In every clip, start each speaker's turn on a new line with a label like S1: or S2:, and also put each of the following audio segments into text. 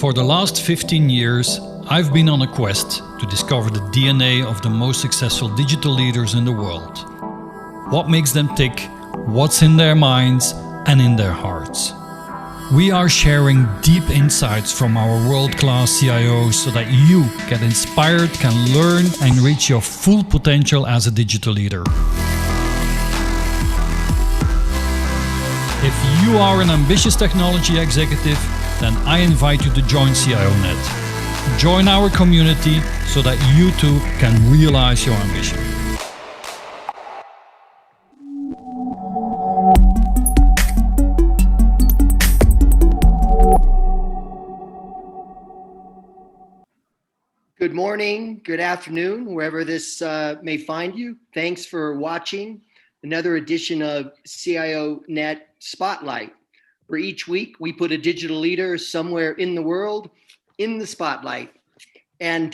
S1: For the last 15 years, I've been on a quest to discover the DNA of the most successful digital leaders in the world. What makes them tick, what's in their minds and in their hearts. We are sharing deep insights from our world-class CIOs so that you get inspired, can learn and reach your full potential as a digital leader. If you are an ambitious technology executive, then I invite you to join CIONET. Join our community so that you too can realize your ambition.
S2: Good morning, good afternoon, wherever this may find you. Thanks for watching another edition of CIONET Spotlight, where each week we put a digital leader somewhere in the world in the spotlight. And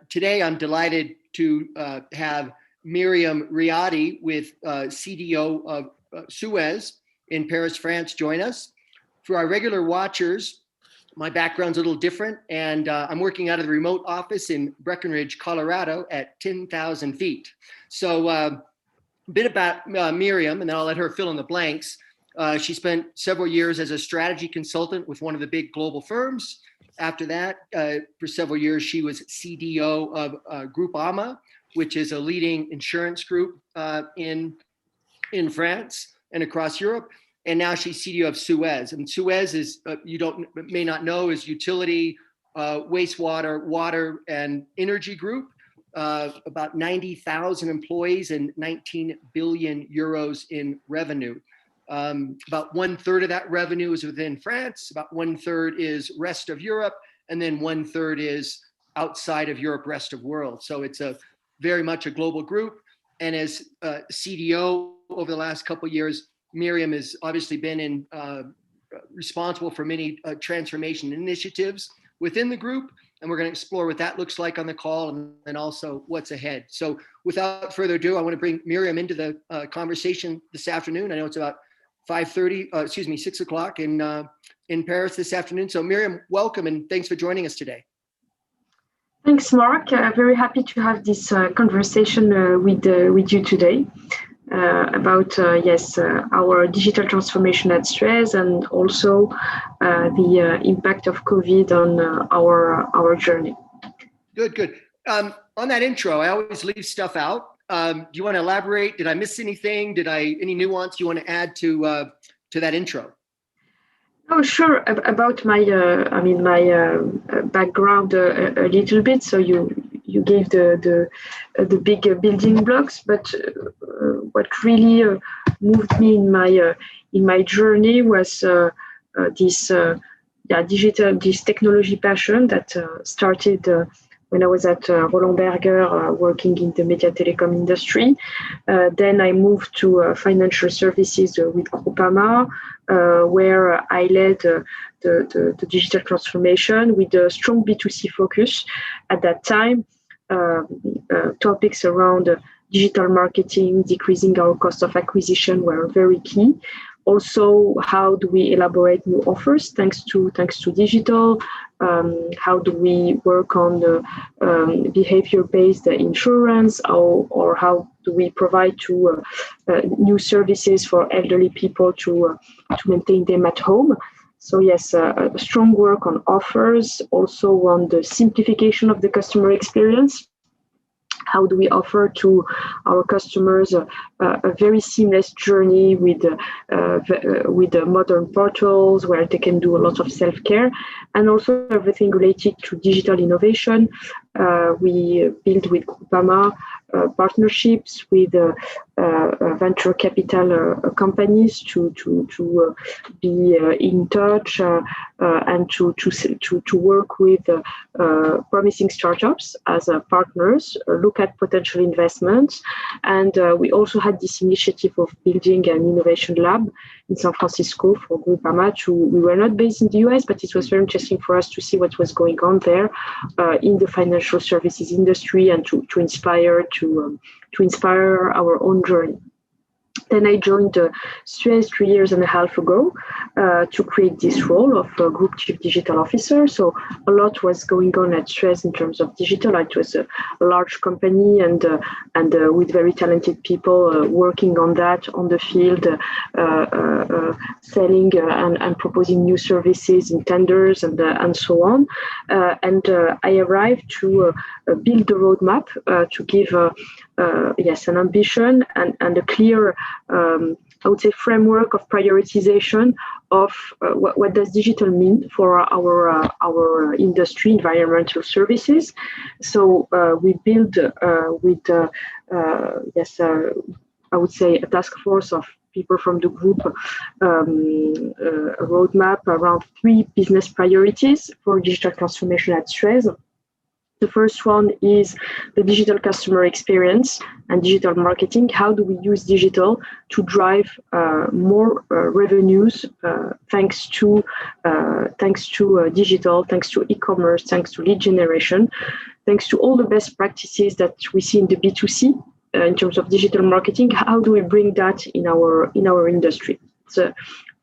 S2: today I'm delighted to have Meriem Riadi, with CDO of Suez in Paris, France, join us. For our regular watchers, my background's a little different, and I'm working out of the remote office in Breckenridge, Colorado at 10,000 feet. So a bit about Meriem, and then I'll let her fill in the blanks. She spent several years as a strategy consultant with one of the big global firms. After that, for several years, she was CDO of Groupama, which is a leading insurance group in France and across Europe. And now she's CDO of Suez. And Suez is, may not know, is utility, wastewater, water, and energy group. About 90,000 employees and 19 billion euros in revenue. About 1/3 of that revenue is within France, about 1/3 is rest of Europe, and then 1/3 is outside of Europe, rest of world. So it's very much a global group. And as CDO over the last couple of years, Meriem has obviously been responsible for many transformation initiatives within the group. And we're going to explore what that looks like on the call, and also what's ahead. So without further ado, I want to bring Meriem into the conversation this afternoon. I know it's about 6 o'clock in Paris this afternoon. So Meriem, welcome, and thanks for joining us today.
S3: Thanks, Mark. Very happy to have this conversation with you today about our digital transformation at Suez, and also the impact of COVID on our journey.
S2: Good. On that intro, I always leave stuff out. Do you want to elaborate? Did I miss anything? Any nuance you want to add to that intro?
S3: Oh, sure. About my background a little bit. So you gave the big building blocks, but what really moved me in my journey was this technology passion that started when I was at Roland Berger, working in the media telecom industry. Then I moved to financial services with Groupama, where I led the digital transformation with a strong B2C focus. At that time, topics around digital marketing, decreasing our cost of acquisition were very key. Also, how do we elaborate new offers thanks to digital? How do we work on the behavior-based insurance, or how do we provide new services for elderly people to maintain them at home? So yes, strong work on offers, also on the simplification of the customer experience. How do we offer to our customers a very seamless journey with modern portals where they can do a lot of self-care, and also everything related to digital innovation. We build with Groupama partnerships with venture capital companies to be in touch and to work with promising startups as partners, look at potential investments. And we also had this initiative of building an innovation lab in San Francisco for Groupama. We were not based in the US, but it was very interesting for us to see what was going on there in the financial services industry, and to inspire our own journey. Then I joined Suez 3 years and a half ago to create this role of Group Chief Digital Officer. So a lot was going on at Suez in terms of digital. It was a large company and with very talented people working on that on the field, selling and proposing new services in tenders and so on. I arrived to build the roadmap to give an ambition and a clear, I would say, framework of prioritization of what does digital mean for our industry, environmental services. So we build with I would say a task force of people from the group, a roadmap around 3 business priorities for digital transformation at Suez. The first one is the digital customer experience and digital marketing. How do we use digital to drive more revenues thanks to digital, thanks to e-commerce, thanks to lead generation, thanks to all the best practices that we see in the B2C in terms of digital marketing? How do we bring that in our industry? So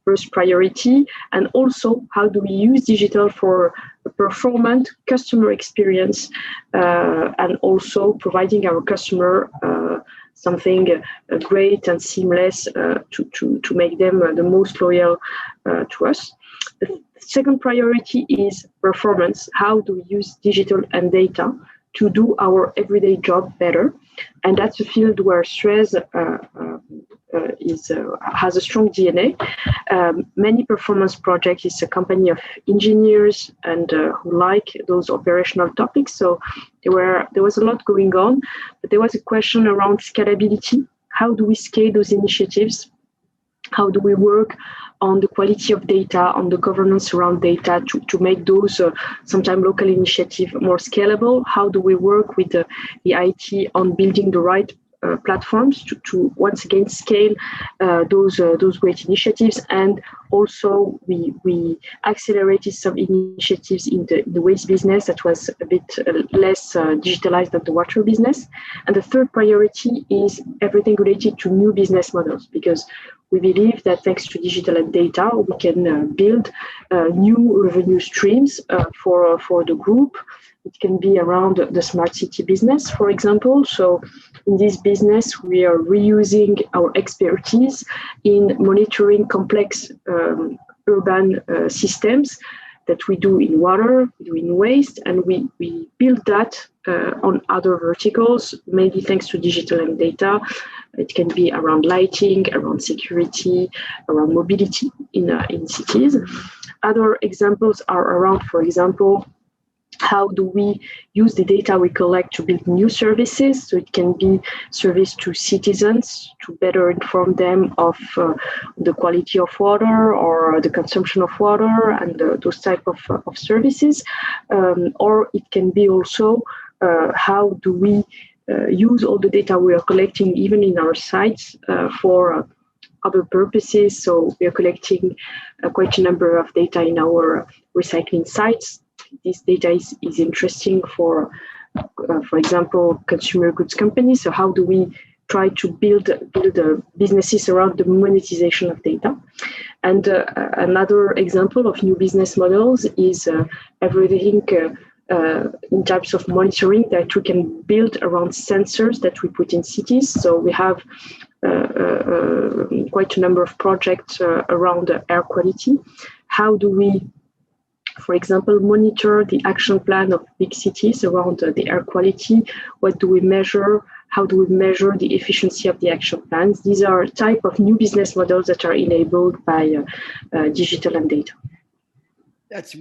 S3: first priority, and also how do we use digital for a performant customer experience and also providing our customer something great and seamless to make them the most loyal to us. The second priority is performance. How do we use digital and data to do our everyday job better? And that's a field where Suez has a strong DNA. Many performance projects is a company of engineers and who like those operational topics. So there was a lot going on, but there was a question around scalability. How do we scale those initiatives? How do we work on the quality of data, on the governance around data to make those sometimes local initiatives more scalable? How do we work with the IT on building the right platforms to once again scale those great initiatives? And also we accelerated some initiatives in the waste business that was a bit less digitalized than the water business. And the third priority is everything related to new business models, because we believe that thanks to digital and data, we can build new revenue streams for the group. It can be around the smart city business, for example. So in this business, we are reusing our expertise in monitoring complex urban systems that we do in water, we do in waste, and we build that on other verticals, maybe thanks to digital and data. It can be around lighting, around security, around mobility in cities. Other examples are around, for example, how do we use the data we collect to build new services? So it can be service to citizens to better inform them of the quality of water or the consumption of water and those type of services. Or it can be also how do we use all the data we are collecting even in our sites for other purposes. So we are collecting quite a number of data in our recycling sites. This data is interesting for example, consumer goods companies. So how do we try to build businesses around the monetization of data? And another example of new business models is everything in terms of monitoring that we can build around sensors that we put in cities. So we have quite a number of projects around air quality. How do we, for example, monitor the action plan of big cities around the air quality? What do we measure? How do we measure the efficiency of the action plans? These are type of new business models that are enabled by digital and data.
S2: That's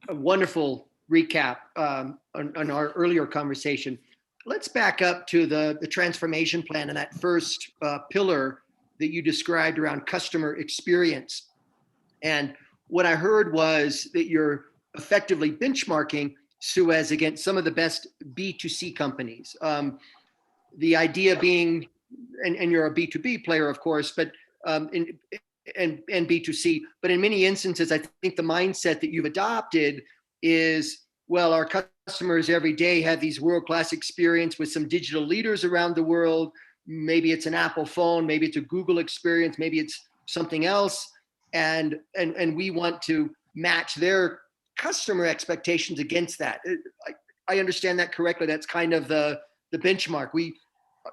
S2: a wonderful recap on our earlier conversation. Let's back up to the transformation plan and that first pillar that you described around customer experience. And what I heard was that you're effectively benchmarking Suez against some of the best B2C companies. The idea being, and you're a B2B player, of course, but and B2C, but in many instances, I think the mindset that you've adopted is, well, our customers every day have these world-class experience with some digital leaders around the world. maybe it's an Apple phone, maybe it's a Google experience, maybe it's something else. And we want to match their customer expectations against that. I understand that correctly. That's kind of the benchmark.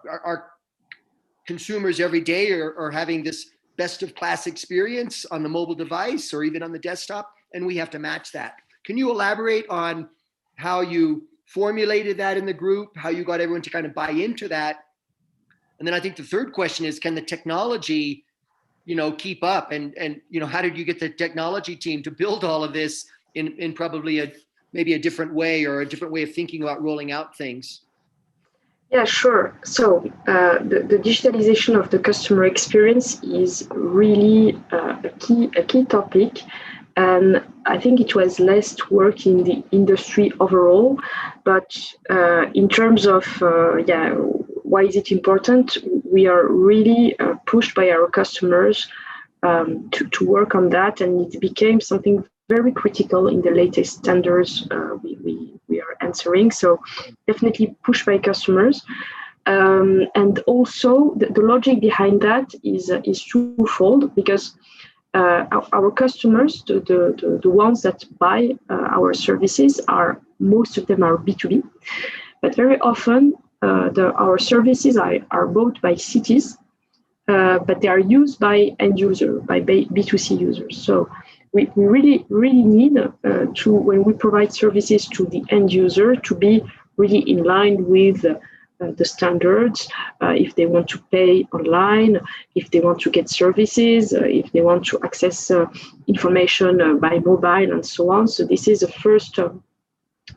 S2: Our consumers every day are having this best of class experience on the mobile device or even on the desktop, and we have to match that. Can you elaborate on how you formulated that in the group, how you got everyone to kind of buy into that? And then I think the third question is, can the technology, keep up? And how did you get the technology team to build all of this in probably maybe a different way, or a different way of thinking about rolling out things?
S3: Yeah, sure. So the digitalization of the customer experience is really a key topic. And I think it was less work in the industry overall, but in terms of, why is it important? We are really pushed by our customers to work on that, and it became something very critical in the latest standards we are answering. So definitely pushed by customers. And also the logic behind that is twofold, because our customers, the ones that buy our services, most of them are B2B, but very often our services are bought by cities, but they are used by end user, by B2C users. So we really need to, when we provide services to the end user, to be really in line with the standards, if they want to pay online, if they want to get services, if they want to access information by mobile, and so on. So this is the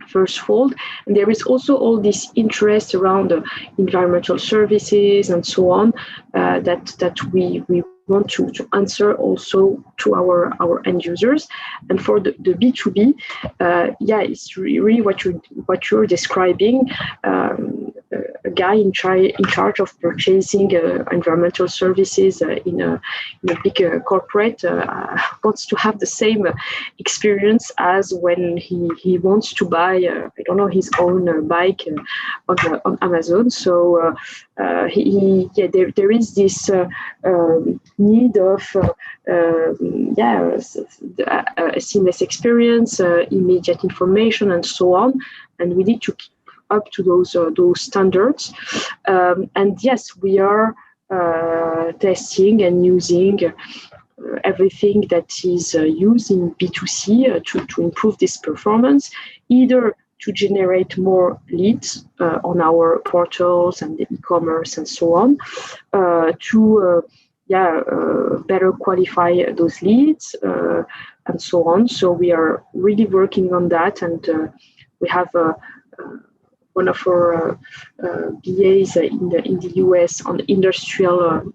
S3: first fold. And there is also all this interest around environmental services and so on, that we want to answer also to our end users. And for the B2B, it's really what you're describing. A guy in charge of purchasing environmental services in a big corporate wants to have the same experience as when he wants to buy his own bike on Amazon. So there is this need of a seamless experience, immediate information, and so on, and we need to keep up to those standards. And yes, we are testing and using everything that is used in B2C to improve this performance, either to generate more leads on our portals and the e-commerce and so on, to better qualify those leads, and so on. So we are really working on that, and we have one of our BAs in the US on industrial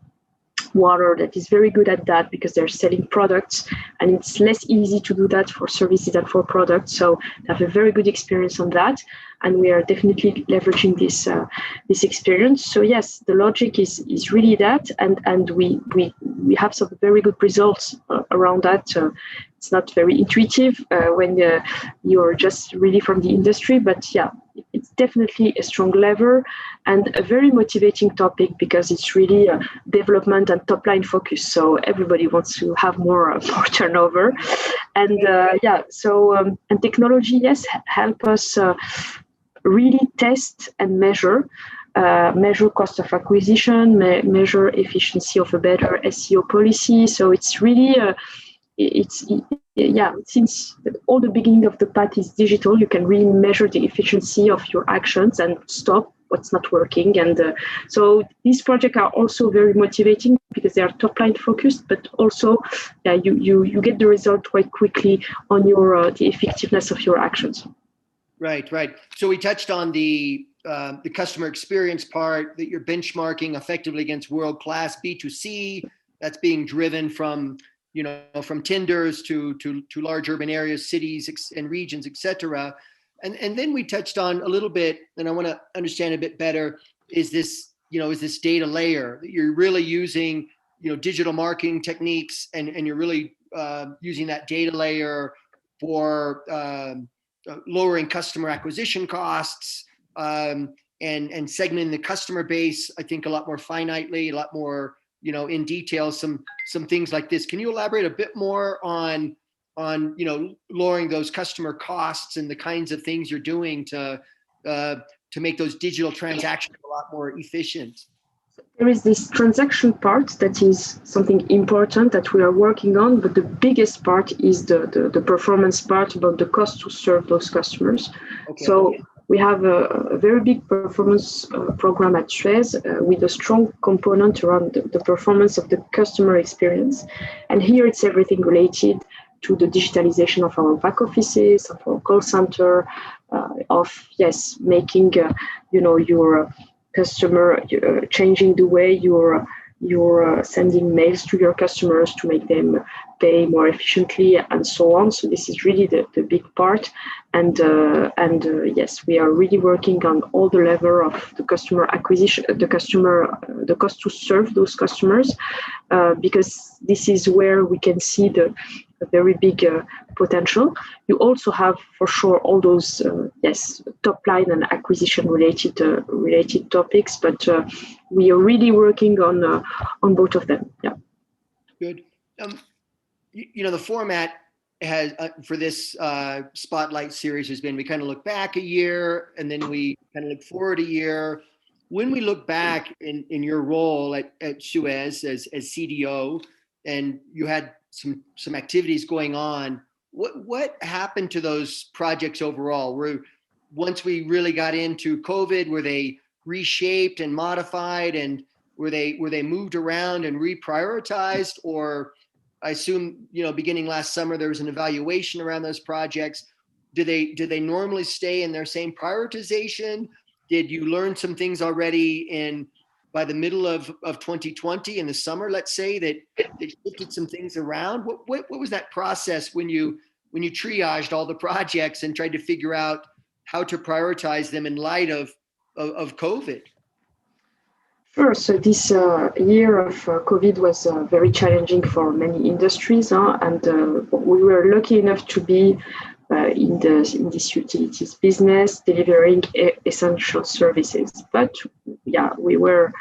S3: water that is very good at that, because they're selling products, and it's less easy to do that for services than for products. So they have a very good experience on that, and we are definitely leveraging this experience. So yes, the logic is really that, and we have some very good results around that. It's not very intuitive when you're just really from the industry, but yeah, it's definitely a strong lever and a very motivating topic, because it's really development and top line focus. So everybody wants to have more turnover, and and technology, yes, help us really test and measure cost of acquisition, measure efficiency of a better SEO policy. So it's really since all the beginning of the path is digital, you can really measure the efficiency of your actions and stop what's not working. And so these projects are also very motivating, because they are top line focused, but also you get the result quite quickly on your the effectiveness of your actions.
S2: Right. So we touched on the customer experience part, that you're benchmarking effectively against world-class B2C. That's being driven from tenders to large urban areas, cities and regions, etc. And then we touched on a little bit, and I want to understand a bit better, is this data layer that you're really using, digital marketing techniques, and you're really using that data layer for lowering customer acquisition costs, and segmenting the customer base, I think a lot more finitely, a lot more, in detail, some things like this. Can you elaborate a bit more on lowering those customer costs and the kinds of things you're doing to make those digital transactions a lot more efficient?
S3: There is this transaction part that is something important that we are working on, but the biggest part is the performance part about the cost to serve those customers. Okay. So we have a very big performance program at Suez with a strong component around the performance of the customer experience. And here it's everything related to the digitalization of our back offices, of our call center, making your customer, changing the way you're sending mails to your customers to make them pay more efficiently and so on. So this is really the big part. And yes, we are really working on all the level of the customer acquisition, the cost to serve those customers, because this is where we can see the very big potential. You also have for sure all those top line and acquisition related topics, but we are really working on both of them. Yeah.
S2: Good. The format has for this Spotlight series has been, we kind of look back a year and then we kind of look forward a year. When we look back in your role at Suez as CDO, and you had some activities going on, what happened to those projects overall? Once we really got into COVID, were they reshaped and modified, and were they moved around and reprioritized? Or I assume, beginning last summer, there was an evaluation around those projects. Do they normally stay in their same prioritization? Did you learn some things already by the middle of 2020 in the summer, let's say, that shifted some things around? What was that process when you triaged all the projects and tried to figure out how to prioritize them in light of COVID?
S3: Sure. So this year of COVID was very challenging for many industries, and we were lucky enough to be in this utilities business, delivering essential services. But we were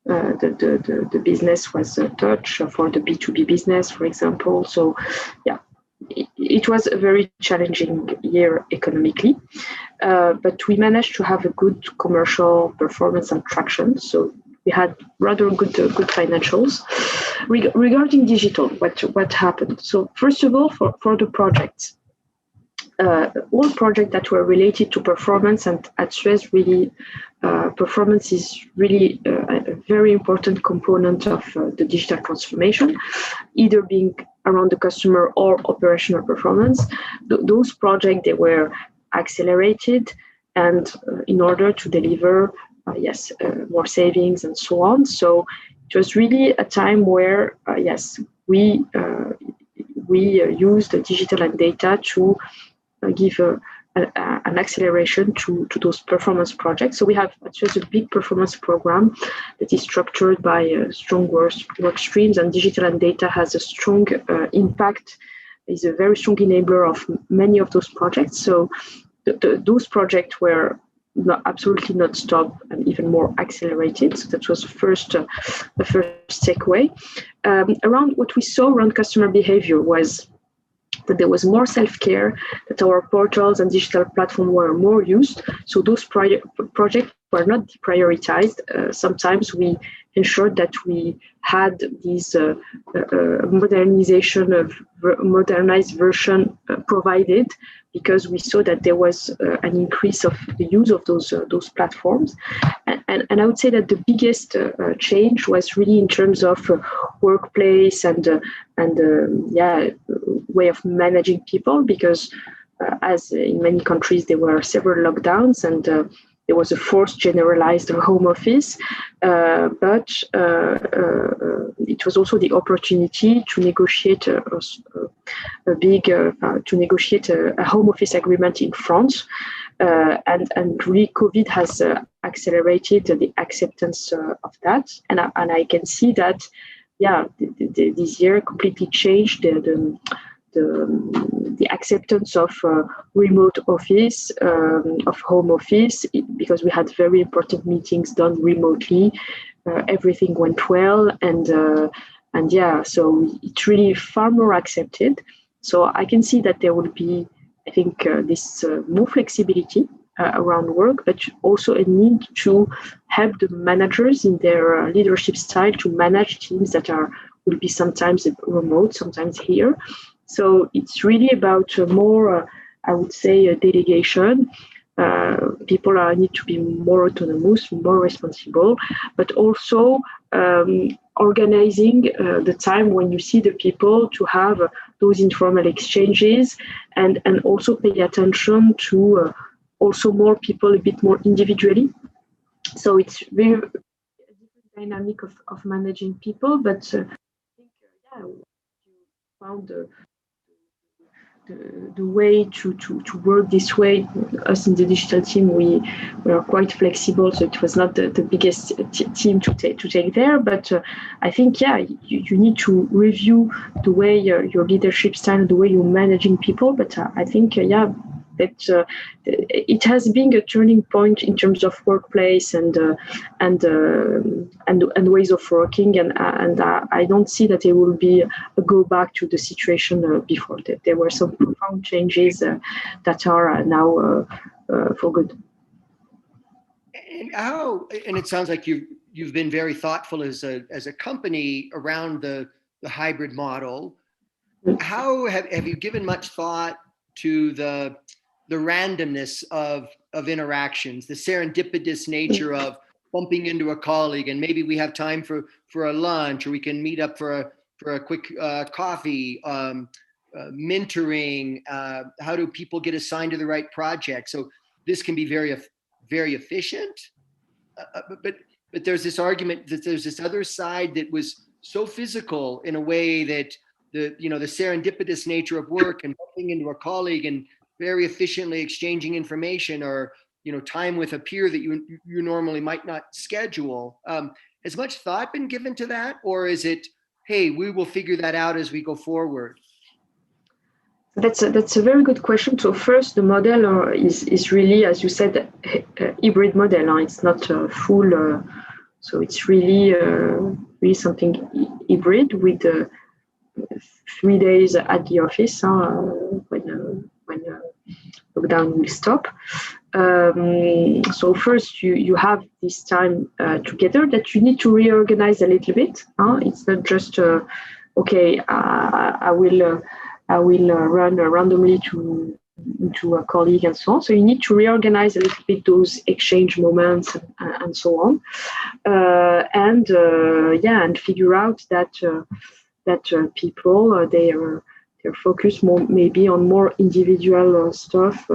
S3: the business was touched for the B2B business, for example. So it was a very challenging year economically, but we managed to have a good commercial performance and traction. So we had rather good financials. Regarding digital, what happened? So first of all, for the projects, all projects that were related to performance, and at Suez, really, performance is really a very important component of the digital transformation, either being around the customer or operational performance. Those projects, they were accelerated, and in order to deliver, more savings and so on. So it was really a time where, we used the digital and data to give an acceleration to those performance projects. So we have just a big performance program that is structured by strong work streams, and digital and data has a strong impact, is a very strong enabler of many of those projects. So those projects were absolutely not stopped and even more accelerated. So that was the first takeaway. Around what we saw around customer behavior was that there was more self-care, that our portals and digital platform were more used. So those projects were not deprioritized. Sometimes we ensured that we had this modernized version provided, because we saw that there was an increase of the use of those platforms. And I would say that the biggest change was really in terms of workplace and way of managing people, because as in many countries, there were several lockdowns, and there was a forced generalized home office, but it was also the opportunity to negotiate a home office agreement in France, and really COVID has accelerated the acceptance of that, and I can see that this year completely changed the the acceptance of remote office, of home office, because we had very important meetings done remotely. Everything went well, and yeah, so it's really far more accepted. So I can see that there will be, I think, this more flexibility around work, but also a need to help the managers in their leadership style to manage teams that will be sometimes remote, sometimes here. So it's really about more, I would say, delegation. People need to be more autonomous, more responsible, but also organizing the time when you see the people to have those informal exchanges, and also pay attention to also more people a bit more individually. So it's very a different dynamic of managing people, but I think yeah, you found the way to work this way. Us in the digital team, we are quite flexible, so it was not the biggest team to take there. But I think yeah, you need to review the way your leadership style, the way you're managing people. But I think yeah, that it has been a turning point in terms of workplace and ways of working, and I don't see that it will be a go back to the situation before. There were some profound changes that are now for good.
S2: And it sounds like you've been very thoughtful as a company around the hybrid model. How have you given much thought to the randomness of interactions, the serendipitous nature of bumping into a colleague, and maybe we have time for a lunch, or we can meet up for a quick coffee, mentoring, how do people get assigned to the right project? So this can be very efficient, but there's this argument that there's this other side that was so physical in a way that the serendipitous nature of work and bumping into a colleague and very efficiently exchanging information, or time with a peer that you normally might not schedule. Has much thought been given to that, or is it, hey, we will figure that out as we go forward?
S3: That's a very good question. So first, the model is really, as you said, a hybrid model. It's not full. So it's really something hybrid with 3 days at the office when lockdown will stop. So first, you have this time together that you need to reorganize a little bit. It's not just okay. I will run randomly to a colleague and so on. So you need to reorganize a little bit those exchange moments and so on, and figure out that people they're focused more maybe on more individual stuff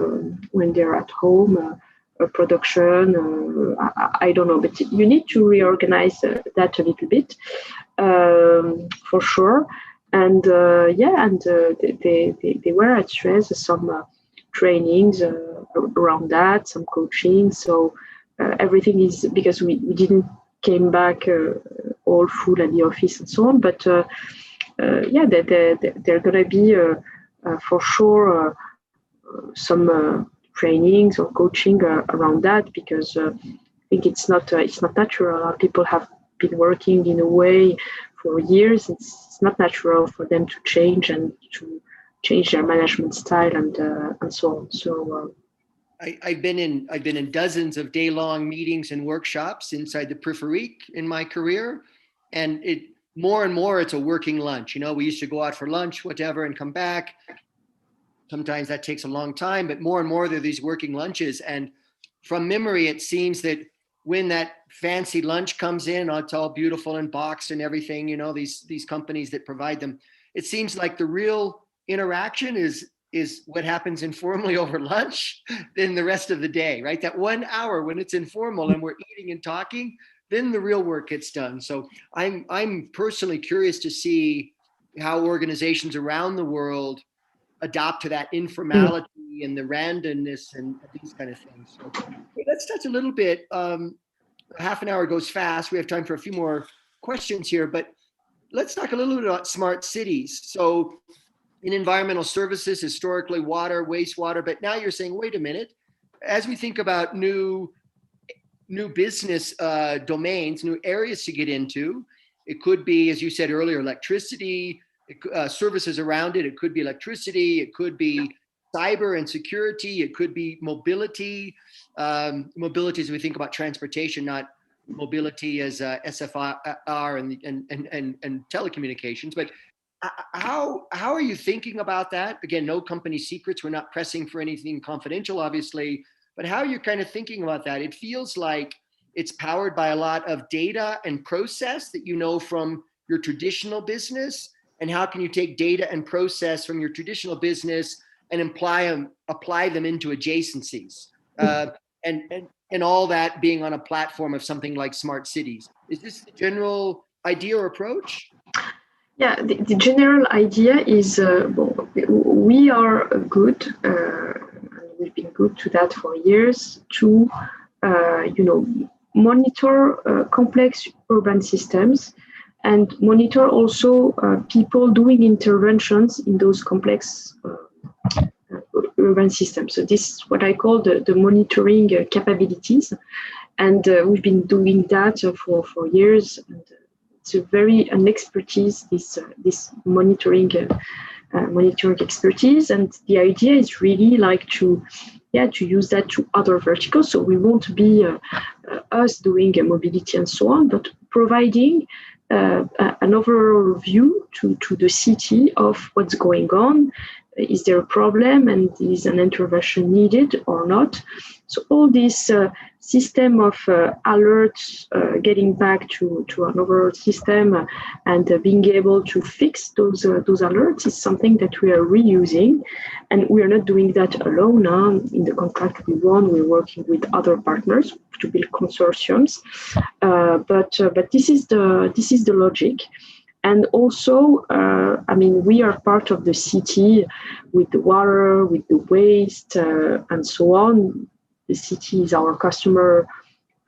S3: when they're at home, production. I don't know, but you need to reorganize that a little bit for sure. And they were at Suez some trainings around that, some coaching. So everything is, because we didn't came back all full at the office and so on. But they're gonna be for sure some trainings or coaching around that, because I think it's not natural. People have been working in a way for years. It's not natural for them to change and to change their management style and so on. So
S2: I've been in dozens of day-long meetings and workshops inside the Peripherie in my career, and more and more it's a working lunch. We used to go out for lunch, whatever, and come back. Sometimes that takes a long time, but more and more there are these working lunches. And from memory, it seems that when that fancy lunch comes in, it's all beautiful and boxed and everything, these companies that provide them, it seems like the real interaction is what happens informally over lunch than the rest of the day, right? That 1 hour when it's informal and we're eating and talking, then the real work gets done. So I'm personally curious to see how organizations around the world adopt to that informality and the randomness and these kind of things. So let's touch a little bit. Half an hour goes fast. We have time for a few more questions here, but let's talk a little bit about smart cities. So in environmental services, historically water, wastewater, but now you're saying, wait a minute, as we think about new business domains, new areas to get into, it could be, as you said earlier, electricity, services around it. It could be electricity. It could be cyber and security. It could be mobility. Mobility as we think about transportation, not mobility as SFR and telecommunications. But how are you thinking about that? Again, no company secrets. We're not pressing for anything confidential, obviously. But how are you kind of thinking about that? It feels like it's powered by a lot of data and process that you know from your traditional business. And how can you take data and process from your traditional business and apply them into adjacencies? And all that being on a platform of something like smart cities. Is this the general idea or approach?
S3: Yeah, the general idea is we are good, and we've been good to that for years, to monitor complex urban systems and monitor also people doing interventions in those complex urban systems. So this is what I call the monitoring capabilities, and we've been doing that for years. And it's an expertise, this monitoring expertise, and the idea is really like to use that to other verticals. So we won't be us doing mobility and so on, but providing an overall view to the city of what's going on. Is there a problem and is an intervention needed or not? So all this system of alerts, getting back to an overall system and being able to fix those alerts is something that we are reusing, and we are not doing that alone. Now, in the contract we won, we're working with other partners to build consortiums. But this is the logic. And also, we are part of the city with the water, with the waste, and so on. The city is our customer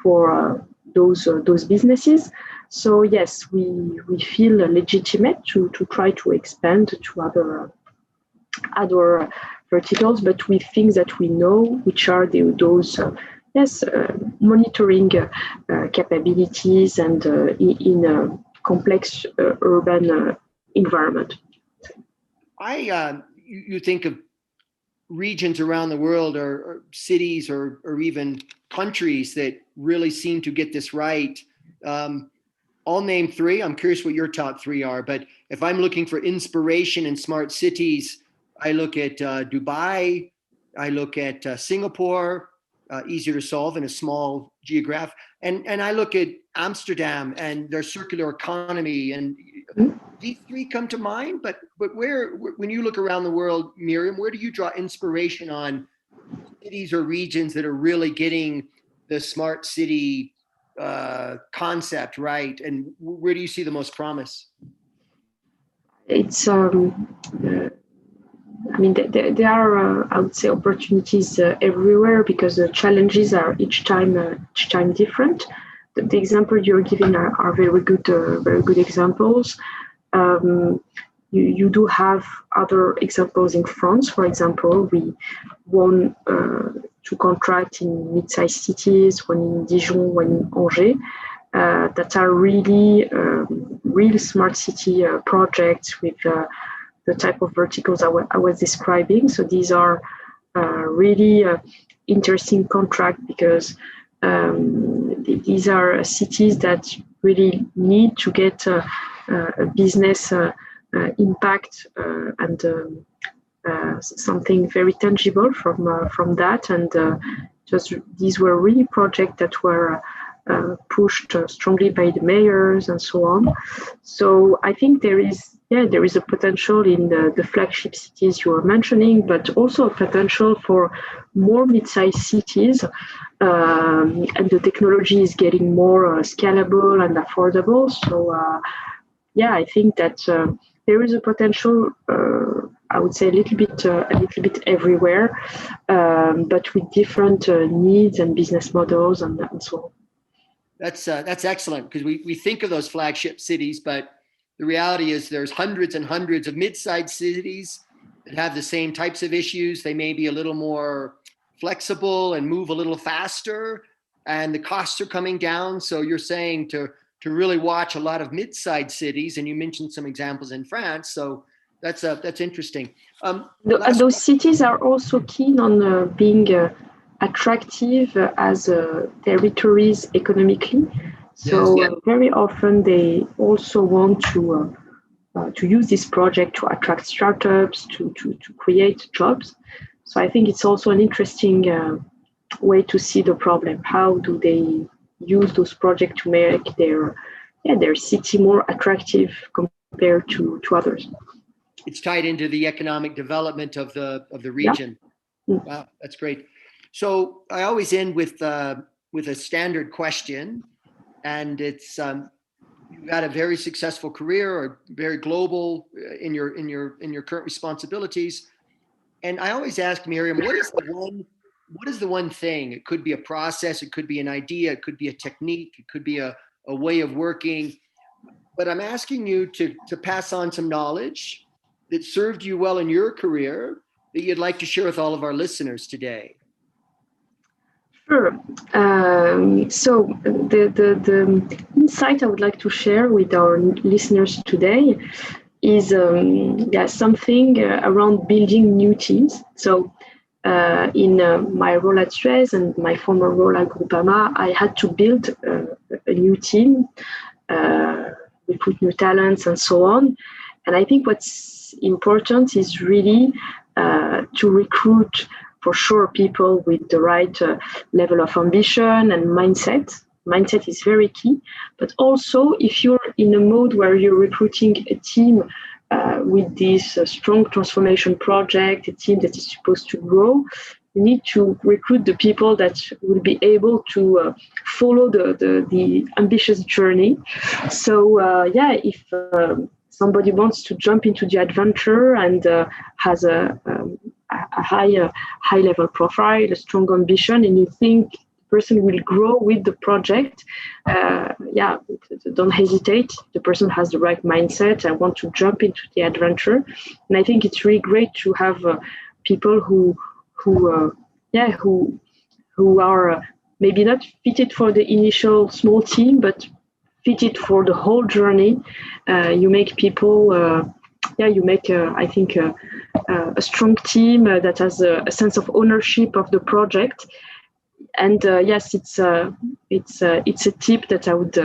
S3: for those businesses. So yes, we feel legitimate to try to expand to other verticals, but with things that we know, which are those monitoring capabilities and in a complex urban environment.
S2: You think of regions around the world or cities or even countries that really seem to get this right. I'll name three. I'm curious what your top three are, but if I'm looking for inspiration in smart cities, I look at Dubai, I look at Singapore, easier to solve in a small geograph, and I look at Amsterdam and their circular economy, and these three come to mind. But when you look around the world, Meriem, where do you draw inspiration on cities or regions that are really getting the smart city concept right, and where do you see the most promise?
S3: It's there are, I would say, opportunities everywhere, because the challenges are each time different. The example you're giving are very good examples. You do have other examples in France. For example, we won 2 contracts in mid-sized cities, one in Dijon, one in Angers, that are really real smart city projects with the type of verticals I was describing. So these are really interesting contracts, because these are cities that really need to get a business impact and something very tangible from that. And these were really projects that were pushed strongly by the mayors and so on. So I think there is a potential in the flagship cities you were mentioning, but also a potential for more mid-sized cities. And the technology is getting more scalable and affordable. So I think that there is a potential. I would say a little bit everywhere, but with different needs and business models and so on.
S2: That's excellent, because we think of those flagship cities, but the reality is there's hundreds and hundreds of mid-sized cities that have the same types of issues. They may be a little more flexible and move a little faster, and the costs are coming down. So you're saying to really watch a lot of mid-sized cities, and you mentioned some examples in France. So that's interesting.
S3: Those cities are also keen on being attractive as territories economically. So
S2: Yes.
S3: very often they also want to use this project to attract startups, to create jobs. So I think it's also an interesting way to see the problem. How do they use those projects to make their city more attractive compared to others?
S2: It's tied into the economic development of the region.
S3: Yeah.
S2: Wow, that's great. So I always end with a standard question, and it's you've got a very successful career, or very global in your current responsibilities. And I always ask Meriem, what is the one thing? It could be a process, it could be an idea, it could be a technique, it could be a way of working. But I'm asking you to pass on some knowledge that served you well in your career that you'd like to share with all of our listeners today.
S3: Sure. So the insight I would like to share with our listeners today is something around building new teams. So in my role at Suez and my former role at Groupama, I had to build a new team, recruit new talents, and so on. And I think what's important is really to recruit, for sure, people with the right level of ambition and mindset. Mindset is very key. But also, if you're in a mode where you're recruiting a team with this strong transformation project, a team that is supposed to grow, you need to recruit the people that will be able to follow the ambitious journey. So, if somebody wants to jump into the adventure and has a high level profile, a strong ambition, and you think the person will grow with the project, don't hesitate. The person has the right mindset and want to jump into the adventure. And I think it's really great to have people who are maybe not fitted for the initial small team, but fitted for the whole journey. You make people, I think a strong team that has a sense of ownership of the project. And yes, it's a tip that I would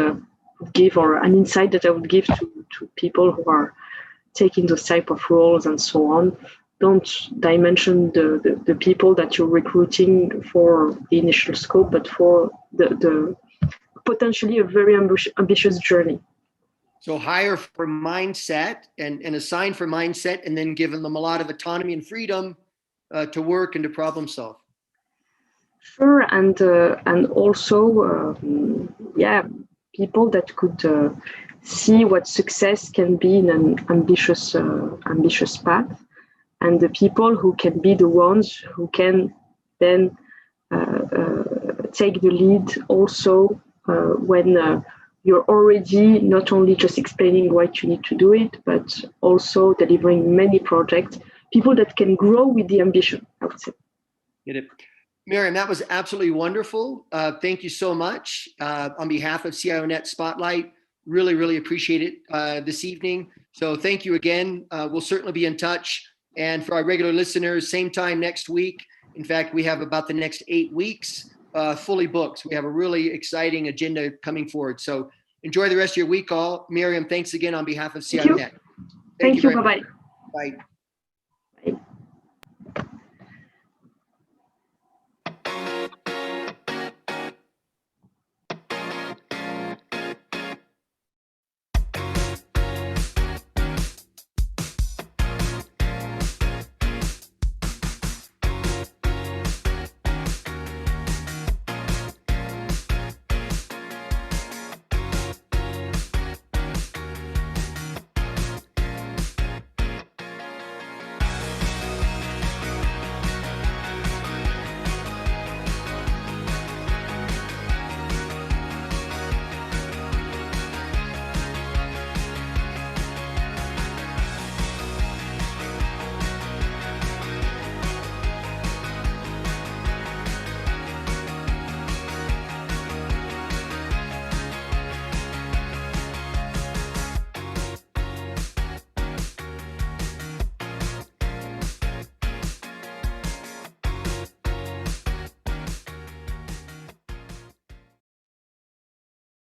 S3: give, or an insight that I would give to people who are taking those type of roles and so on. Don't dimension the people that you're recruiting for the initial scope, but for the potentially a very ambitious journey.
S2: So hire for mindset and assign for mindset, and then give them a lot of autonomy and freedom to work and to problem solve.
S3: Sure, and also people that could see what success can be in an ambitious path, and the people who can be the ones who can then take the lead also when you're already not only just explaining why you need to do it, but also delivering many projects, people that can grow with the ambition, I would say.
S2: Get it. Meriem, that was absolutely wonderful. Thank you so much. On behalf of CIONET Spotlight, really, really appreciate it this evening. So thank you again. We'll certainly be in touch. And for our regular listeners, same time next week. In fact, we have about the next 8 weeks fully booked. We have a really exciting agenda coming forward. So enjoy the rest of your week, all. Meriem, thanks again on behalf of CIONET.
S3: Thank you. Bye-bye.
S2: Bye.